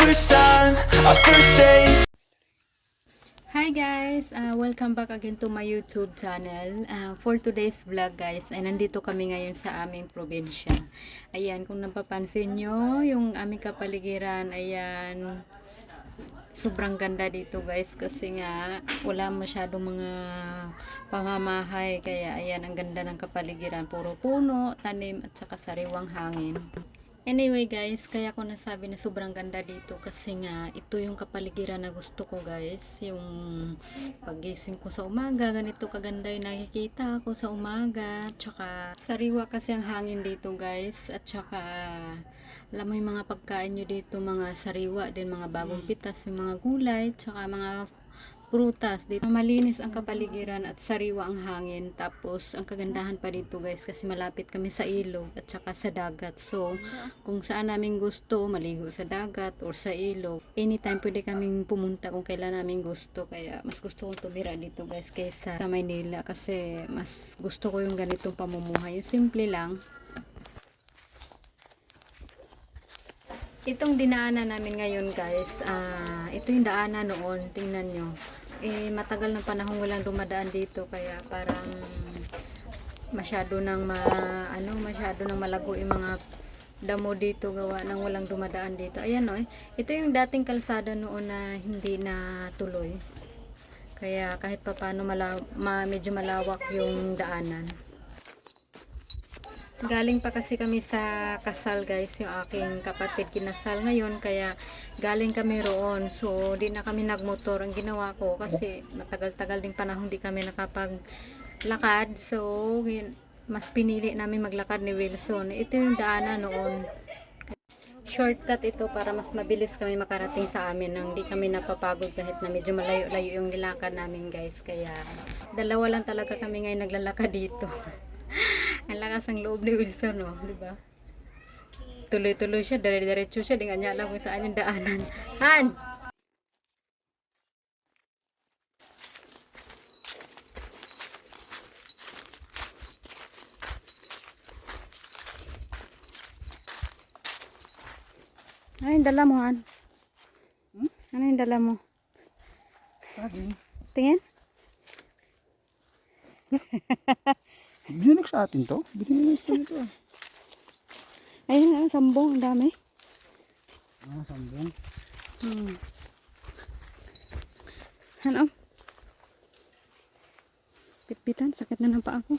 first time, our first date. Hi guys! Welcome back again to my YouTube channel. For today's vlog guys, ay nandito kami ngayon sa aming probinsya. Ayan, kung napapansin nyo, yung aming kapaligiran, ayan, sobrang ganda dito guys. Kasi nga, wala masyadong mga pamamahay. Kaya ayan, ang ganda ng kapaligiran. Puro puno, tanim, at saka sariwang hangin. Anyway guys, kaya ko nasabi na sobrang ganda dito kasi nga ito yung kapaligiran na gusto ko guys. Yung pagising ko sa umaga, ganito kaganda yung nakikita ko sa umaga. Tsaka sariwa kasi ang hangin dito guys. At tsaka alam mo yung mga pagkain nyo dito, mga sariwa din, mga bagong pitas, yung mga gulay, tsaka mga prutas dito. Malinis ang kapaligiran at sariwa ang hangin. Tapos ang kagandahan pa dito guys kasi malapit kami sa ilog at saka sa dagat. So kung saan namin gusto maligo sa dagat or sa ilog, anytime pwede kaming pumunta kung kailan namin gusto. Kaya mas gusto kong tumira dito guys kaysa sa Maynila kasi mas gusto ko yung ganitong pamumuhay. Yung simple lang. Itong dinaanan namin ngayon guys, ito yung daanan noon, tingnan nyo. Matagal ng panahon walang dumadaan dito kaya parang masyado nang masyado nang malago yung mga damo dito gawa nang walang dumadaan dito. Ayan o, ito yung dating kalsada noon na hindi na tuloy. Kaya kahit pa paano medyo malawak yung daanan. Galing pa kasi kami sa kasal guys, yung aking kapatid kinasal ngayon, kaya galing kami roon. So di na kami nagmotor. Ang ginawa ko kasi matagal-tagal ding panahon di kami nakapaglakad, so mas pinili namin maglakad ni Wilson. Ito yung daanan noon, shortcut ito para mas mabilis kami makarating sa amin nang di kami napapagod kahit na medyo malayo-layo yung nilakad namin guys. Kaya dalawa lang talaga kami ngayon naglalakad dito. Ang lakas ng loob ni Wilson, no? Diba? Tuloy-tuloy siya, dire-diretso siya, di nga niya alam kung saan yung daanan. Han! Ano yung dala mo, Han? Ano yung dala mo? Saging. Tingin? Binunik sa atin to. Binili sa ito. Ayun, ang sambong, ang dami. Sambong. Ano? Pitpitan, sakit na ng paa ko.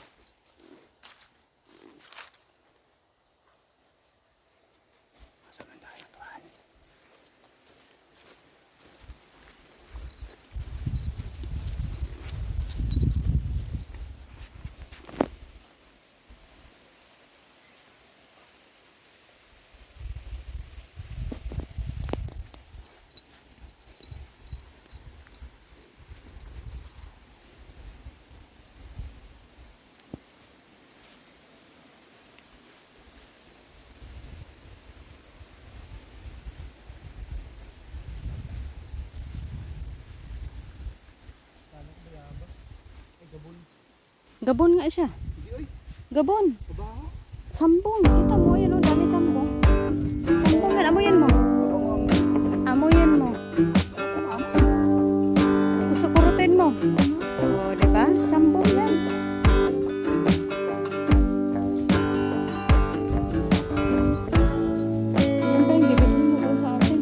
Gabon nga siya. Gabon. Sambong. Kita mo, yan o, dami sambong. Sambong yan, amoyan mo. Amoyan mo. Kusukurutin mo. O, diba? Sambong yan. Yan ba yung bibig mo doon sa atin?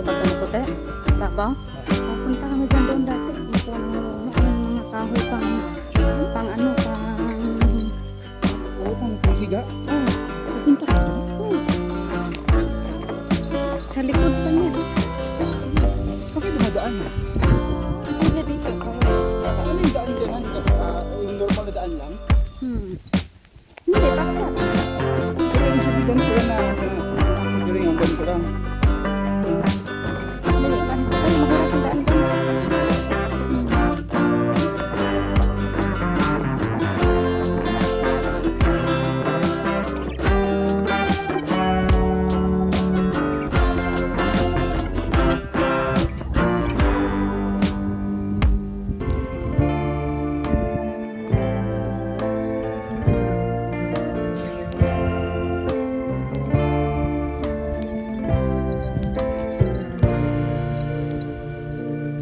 kapag ganun puti. Babaw. Punta kami dyan doon dati. Makuha ng mga kahoy pang ano, Oo, pang siga. punta ka doon. Sa likod pa niya. Bakit dumadaan na? Hindi dito. Ano yung daan dyan? Yung normal na daan lang? Hindi, bakit? Pero yung sabitan ko na nakagaling ang ganito lang. Dali, ay, mahirap ang daan doon.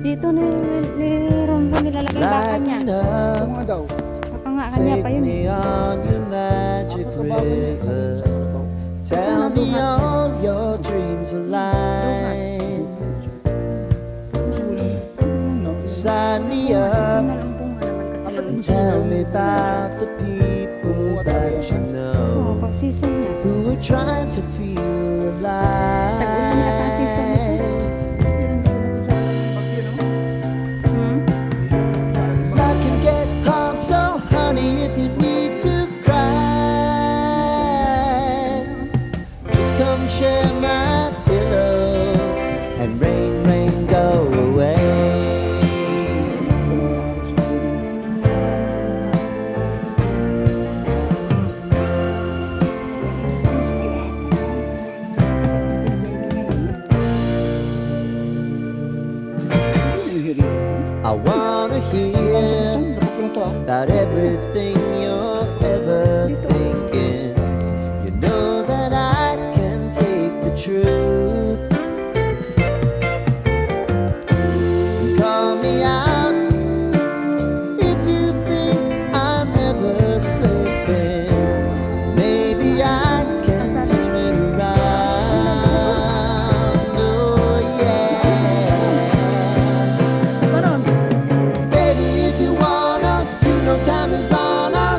Dito ni Rombo nilalagay yung baka niya. Ito nga daw. Baka nga kanya pa Take yun. me on your magic river. Tell me all your dreams align. Sign me up and tell me about the people that you Oo, know pag season niya. who are trying to feel Tag-ulan yata ang season nito. alive. Life can get hard, so honey, if you need to cry, just come share my pillow and rain, rain, go away. I wanna hear Dapat ko na to about everything you're ever thinking. You know that I can take the truth. Call me out if you think I'm ever slipping. Maybe I can turn it around. Oh yeah. Baron, Baby, if you want us, you know time is on our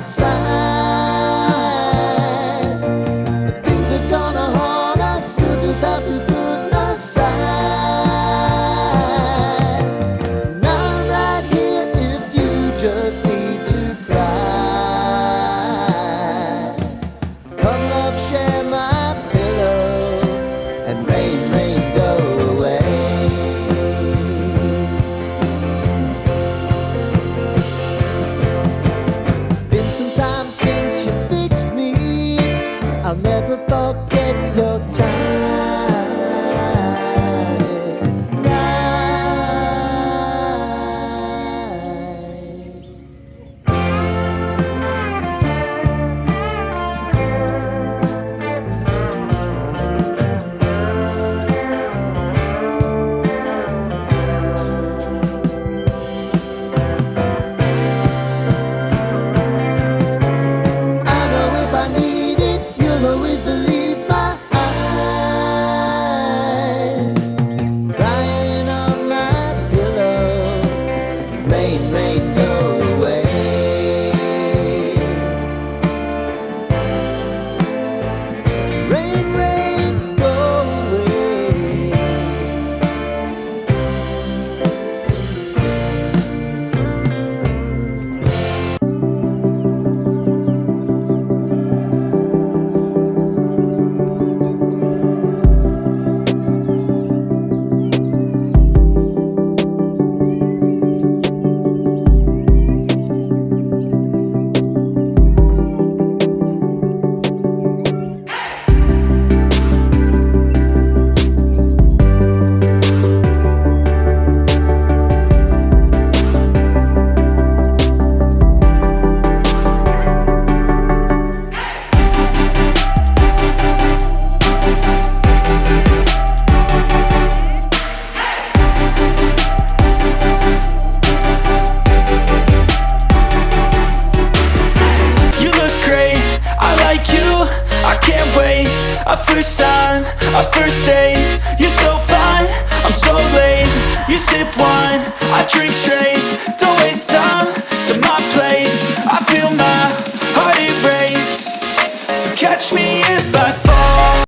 sip wine, I drink straight